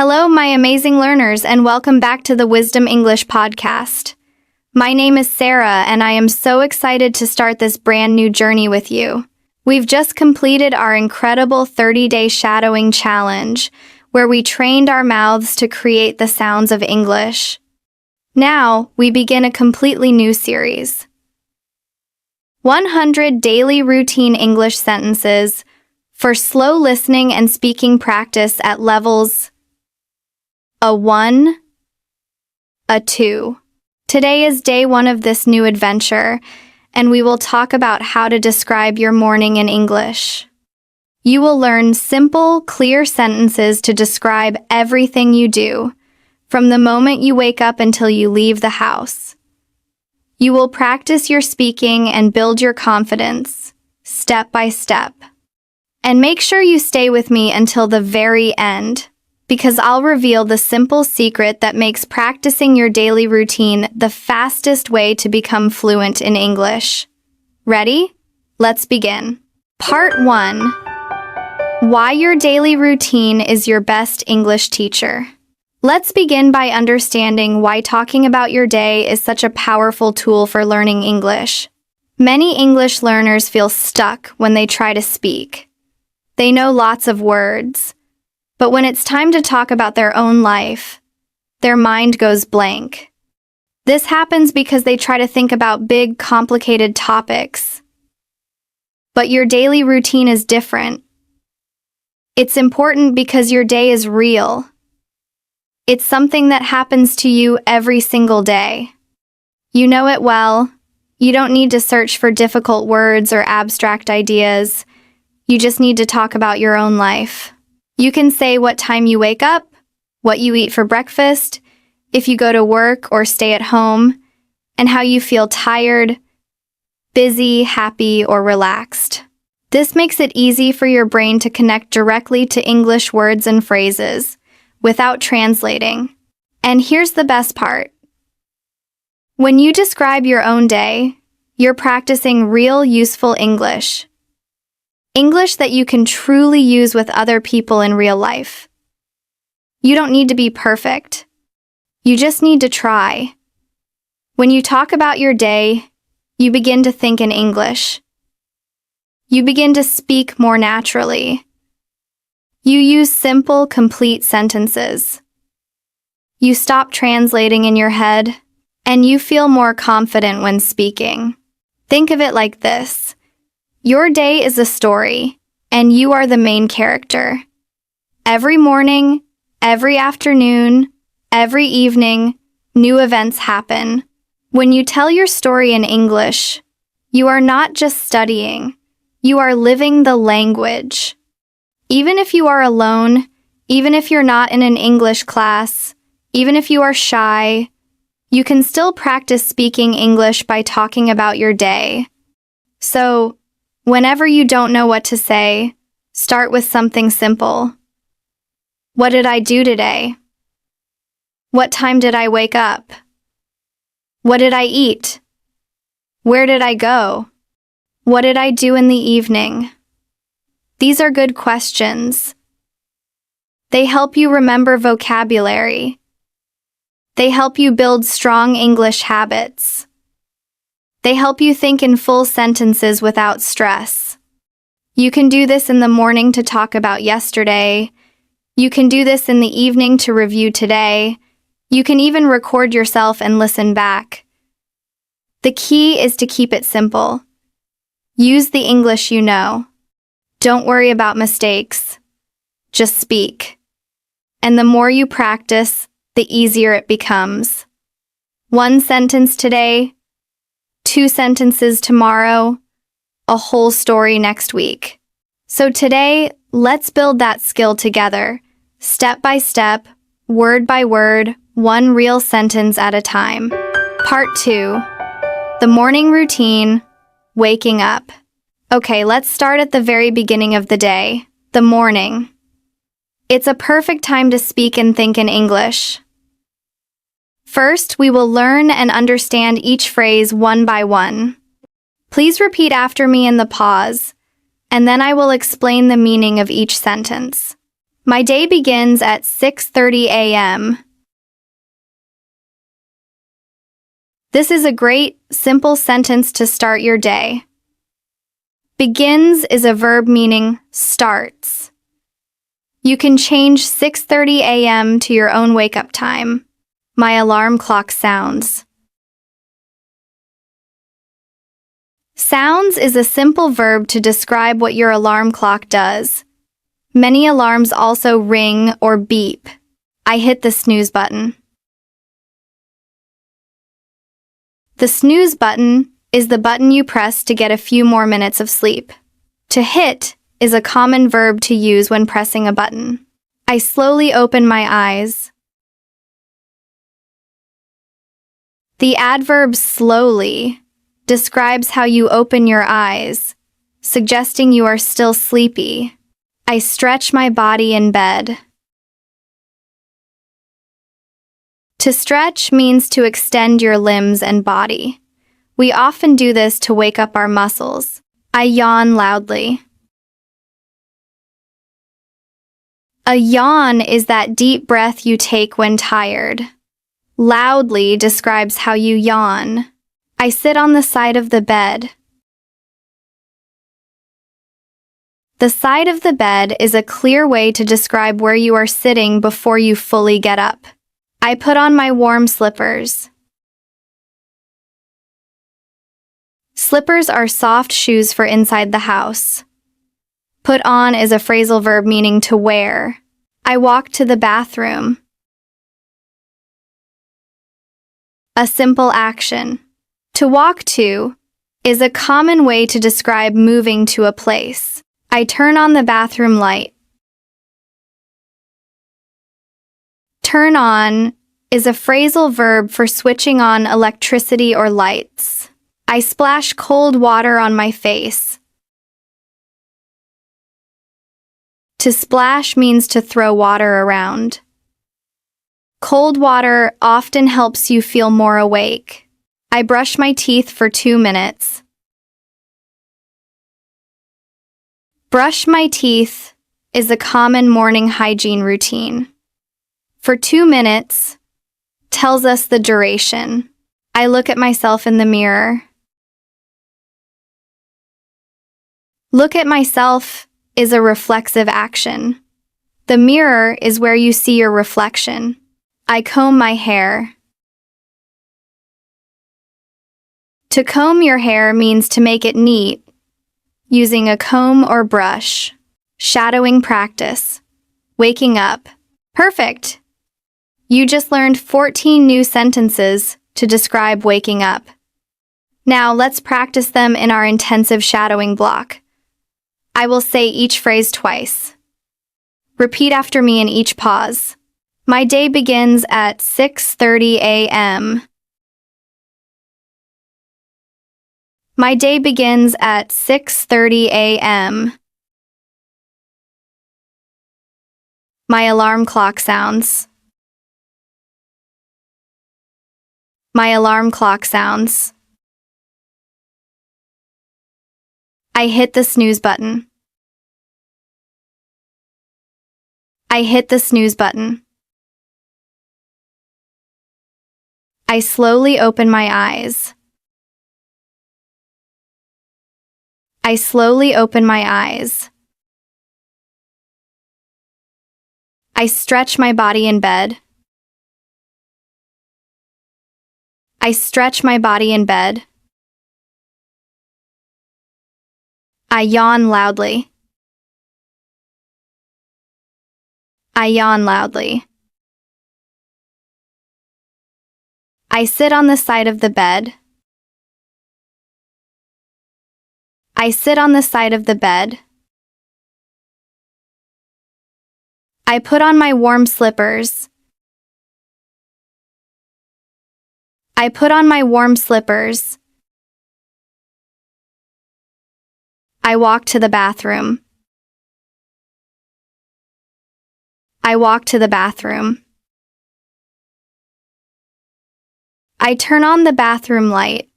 Hello, my amazing learners, and welcome back to the Wisdom English podcast. My name is Sarah, and I am so excited to start this brand new journey with you. We've just completed our incredible 30-day shadowing challenge, where we trained our mouths to create the sounds of English. Now, we begin a completely new series. 100 daily routine English sentences for slow listening and speaking practice at levels A1, A2. Today is day one of this new adventure, and we will talk about how to describe your morning in English. You will learn simple, clear sentences to describe everything you do, from the moment you wake up until you leave the house. You will practice your speaking and build your confidence, step by step. And make sure you stay with me until the very end, because I'll reveal the simple secret that makes practicing your daily routine the fastest way to become fluent in English. Ready? Let's begin. Part 1. Why your daily routine is your best English teacher. Let's begin by understanding why talking about your day is such a powerful tool for learning English. Many English learners feel stuck when they try to speak. They know lots of words, but when it's time to talk about their own life, their mind goes blank. This happens because they try to think about big, complicated topics. But your daily routine is different. It's important because your day is real. It's something that happens to you every single day. You know it well. You don't need to search for difficult words or abstract ideas. You just need to talk about your own life. You can say what time you wake up, what you eat for breakfast, if you go to work or stay at home, and how you feel tired, busy, happy, or relaxed. This makes it easy for your brain to connect directly to English words and phrases, without translating. And here's the best part. When you describe your own day, you're practicing real useful English. English that you can truly use with other people in real life. You don't need to be perfect. You just need to try. When you talk about your day, you begin to think in English. You begin to speak more naturally. You use simple, complete sentences. You stop translating in your head, and you feel more confident when speaking. Think of it like this. Your day is a story, and you are the main character. Every morning, every afternoon, every evening, new events happen. When you tell your story in English, you are not just studying, you are living the language. Even if you are alone, even if you're not in an English class, even if you are shy, you can still practice speaking English by talking about your day. So, whenever you don't know what to say, start with something simple. What did I do today? What time did I wake up? What did I eat? Where did I go? What did I do in the evening? These are good questions. They help you remember vocabulary. They help you build strong English habits. They help you think in full sentences without stress. You can do this in the morning to talk about yesterday. You can do this in the evening to review today. You can even record yourself and listen back. The key is to keep it simple. Use the English you know. Don't worry about mistakes. Just speak. And the more you practice, the easier it becomes. 1 sentence today, 2 sentences tomorrow, a whole story next week. So today, let's build that skill together, step by step, word by word, 1 real sentence at a time. Part 2. The morning routine, waking up. Okay, let's start at the very beginning of the day, the morning. It's a perfect time to speak and think in English. First, we will learn and understand each phrase one by one. Please repeat after me in the pause, and then I will explain the meaning of each sentence. My day begins at 6:30 a.m. This is a great, simple sentence to start your day. Begins is a verb meaning starts. You can change 6:30 a.m. to your own wake-up time. My alarm clock sounds. Sounds is a simple verb to describe what your alarm clock does. Many alarms also ring or beep. I hit the snooze button. The snooze button is the button you press to get a few more minutes of sleep. To hit is a common verb to use when pressing a button. I slowly open my eyes. The adverb slowly describes how you open your eyes, suggesting you are still sleepy. I stretch my body in bed. To stretch means to extend your limbs and body. We often do this to wake up our muscles. I yawn loudly. A yawn is that deep breath you take when tired. Loudly describes how you yawn. I sit on the side of the bed. The side of the bed is a clear way to describe where you are sitting before you fully get up. I put on my warm slippers. Slippers are soft shoes for inside the house. Put on is a phrasal verb meaning to wear. I walk to the bathroom. A simple action. To walk to is a common way to describe moving to a place. I turn on the bathroom light. Turn on is a phrasal verb for switching on electricity or lights. I splash cold water on my face. To splash means to throw water around. Cold water often helps you feel more awake. I brush my teeth for 2 minutes. Brush my teeth is a common morning hygiene routine. For 2 minutes tells us the duration. I look at myself in the mirror. Look at myself is a reflexive action. The mirror is where you see your reflection. I comb my hair. To comb your hair means to make it neat, using a comb or brush. Shadowing practice. Waking up. Perfect! You just learned 14 new sentences to describe waking up. Now let's practice them in our intensive shadowing block. I will say each phrase twice. Repeat after me in each pause. My day begins at 6:30 a.m. My day begins at 6:30 a.m. My alarm clock sounds. My alarm clock sounds. I hit the snooze button. I hit the snooze button. I slowly open my eyes. I slowly open my eyes. I stretch my body in bed. I stretch my body in bed. I yawn loudly. I yawn loudly. I sit on the side of the bed. I sit on the side of the bed. I put on my warm slippers. I put on my warm slippers. I walk to the bathroom. I walk to the bathroom. I turn on the bathroom light.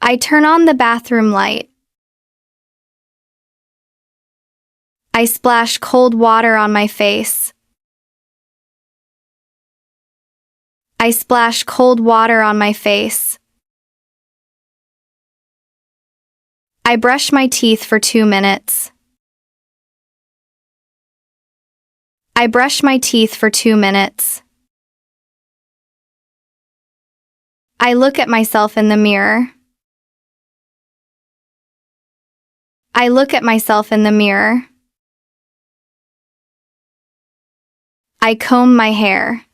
I turn on the bathroom light. I splash cold water on my face. I splash cold water on my face. I brush my teeth for 2 minutes. I brush my teeth for 2 minutes. I look at myself in the mirror. I look at myself in the mirror. I comb my hair.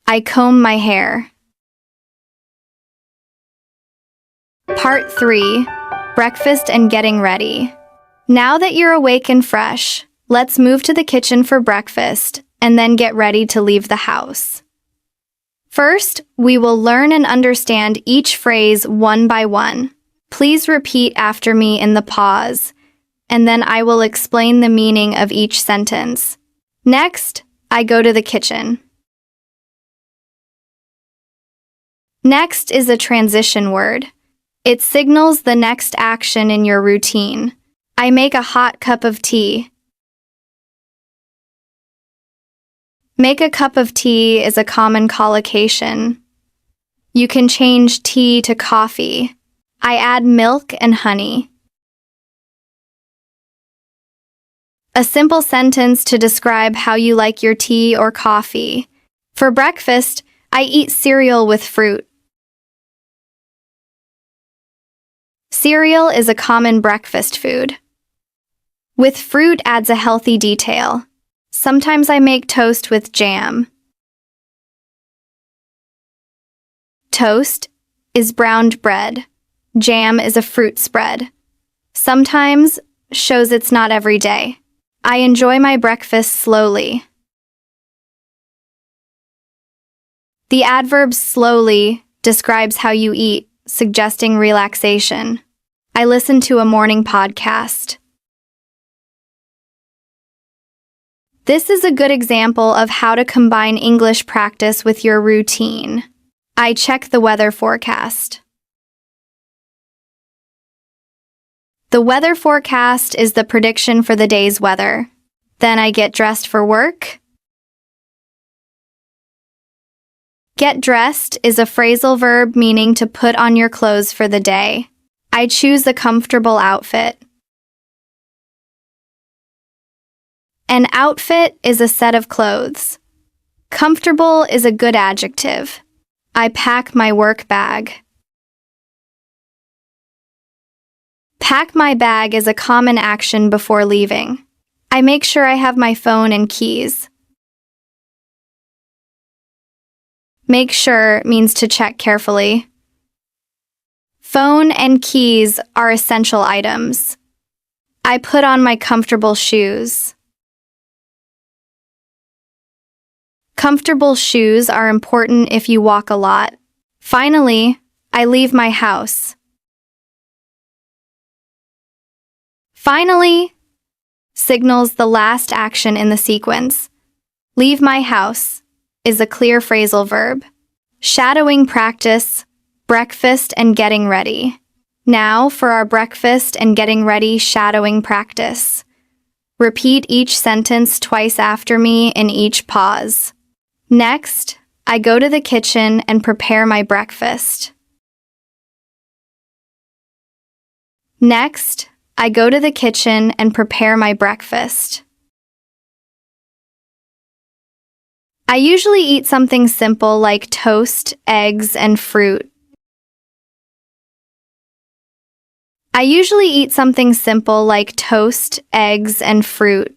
I comb my hair. Part 3. Breakfast and getting ready. Now that you're awake and fresh, let's move to the kitchen for breakfast and then get ready to leave the house. First, we will learn and understand each phrase one by one. Please repeat after me in the pause, and then I will explain the meaning of each sentence. Next, I go to the kitchen. Next is a transition word. It signals the next action in your routine. I make a hot cup of tea. Make a cup of tea is a common collocation. You can change tea to coffee. I add milk and honey. A simple sentence to describe how you like your tea or coffee. For breakfast, I eat cereal with fruit. Cereal is a common breakfast food. With fruit adds a healthy detail. Sometimes I make toast with jam. Toast is browned bread. Jam is a fruit spread. Sometimes shows it's not every day. I enjoy my breakfast slowly. The adverb slowly describes how you eat, suggesting relaxation. I listen to a morning podcast. This is a good example of how to combine English practice with your routine. I check the weather forecast. The weather forecast is the prediction for the day's weather. Then I get dressed for work. Get dressed is a phrasal verb meaning to put on your clothes for the day. I choose a comfortable outfit. An outfit is a set of clothes. Comfortable is a good adjective. I pack my work bag. Pack my bag is a common action before leaving. I make sure I have my phone and keys. Make sure means to check carefully. Phone and keys are essential items. I put on my comfortable shoes. Comfortable shoes are important if you walk a lot. Finally, I leave my house. Finally signals the last action in the sequence. Leave my house is a clear phrasal verb. Shadowing practice, breakfast and getting ready. Now for our breakfast and getting ready shadowing practice. Repeat each sentence twice after me in each pause. Next, I go to the kitchen and prepare my breakfast. Next, I go to the kitchen and prepare my breakfast. I usually eat something simple like toast, eggs, and fruit. I usually eat something simple like toast, eggs, and fruit.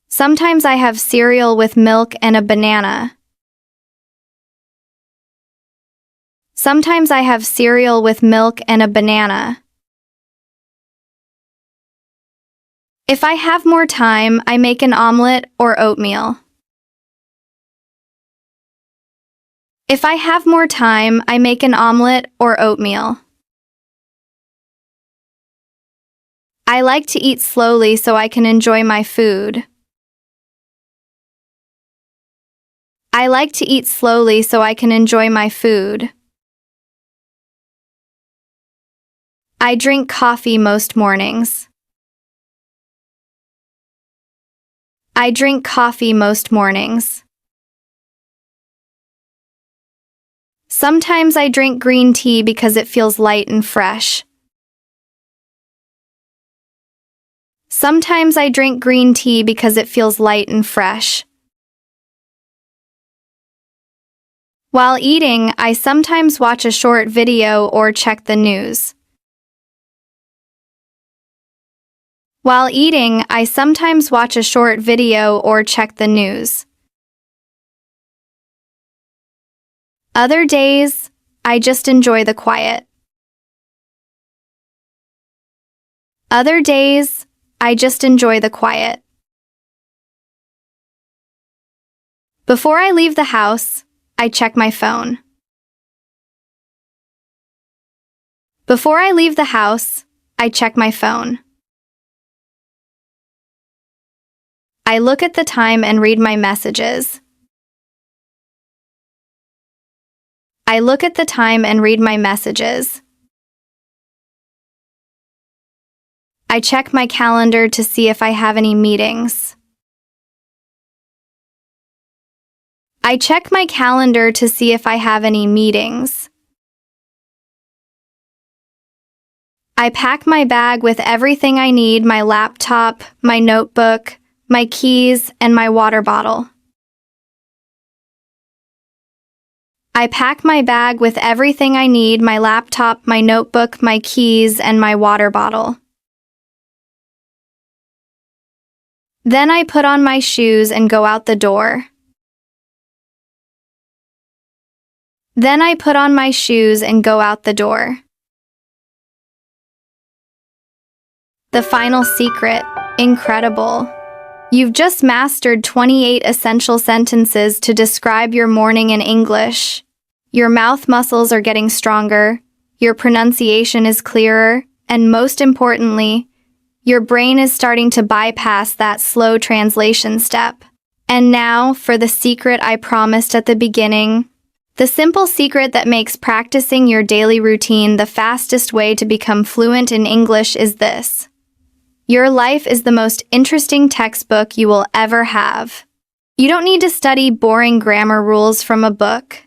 Sometimes I have cereal with milk and a banana. Sometimes I have cereal with milk and a banana. If I have more time, I make an omelet or oatmeal. If I have more time, I make an omelet or oatmeal. I like to eat slowly so I can enjoy my food. I like to eat slowly so I can enjoy my food. I drink coffee most mornings. I drink coffee most mornings. Sometimes I drink green tea because it feels light and fresh. Sometimes I drink green tea because it feels light and fresh. While eating, I sometimes watch a short video or check the news. While eating, I sometimes watch a short video or check the news. Other days, I just enjoy the quiet. Other days, I just enjoy the quiet. Before I leave the house, I check my phone. Before I leave the house, I check my phone. I look at the time and read my messages. I look at the time and read my messages. I check my calendar to see if I have any meetings. I check my calendar to see if I have any meetings. I pack my bag with everything I need: my laptop, my notebook, my keys, and my water bottle. I pack my bag with everything I need: my laptop, my notebook, my keys, and my water bottle. Then I put on my shoes and go out the door. Then I put on my shoes and go out the door. The final secret: incredible. You've just mastered 28 essential sentences to describe your morning in English. Your mouth muscles are getting stronger, your pronunciation is clearer, and most importantly, your brain is starting to bypass that slow translation step. And now, for the secret I promised at the beginning. The simple secret that makes practicing your daily routine the fastest way to become fluent in English is this: your life is the most interesting textbook you will ever have. You don't need to study boring grammar rules from a book.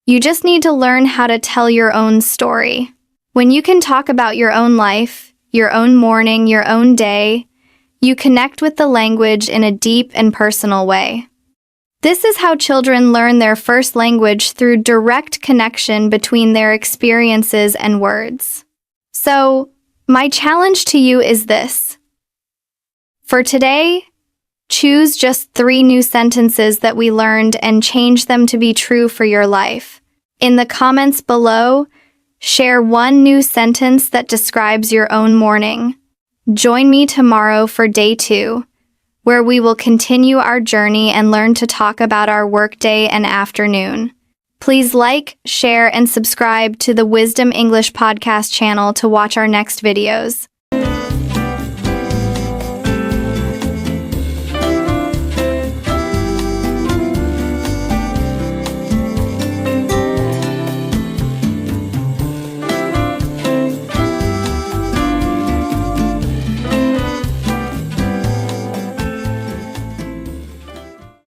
You just need to learn how to tell your own story. When you can talk about your own life, your own morning, your own day, you connect with the language in a deep and personal way. This is how children learn their first language, through direct connection between their experiences and words. So, my challenge to you is this. For today, choose just 3 new sentences that we learned and change them to be true for your life. In the comments below, share 1 new sentence that describes your own morning. Join me tomorrow for day 2, where we will continue our journey and learn to talk about our workday and afternoon. Please like, share, and subscribe to the Wisdom English podcast channel to watch our next videos.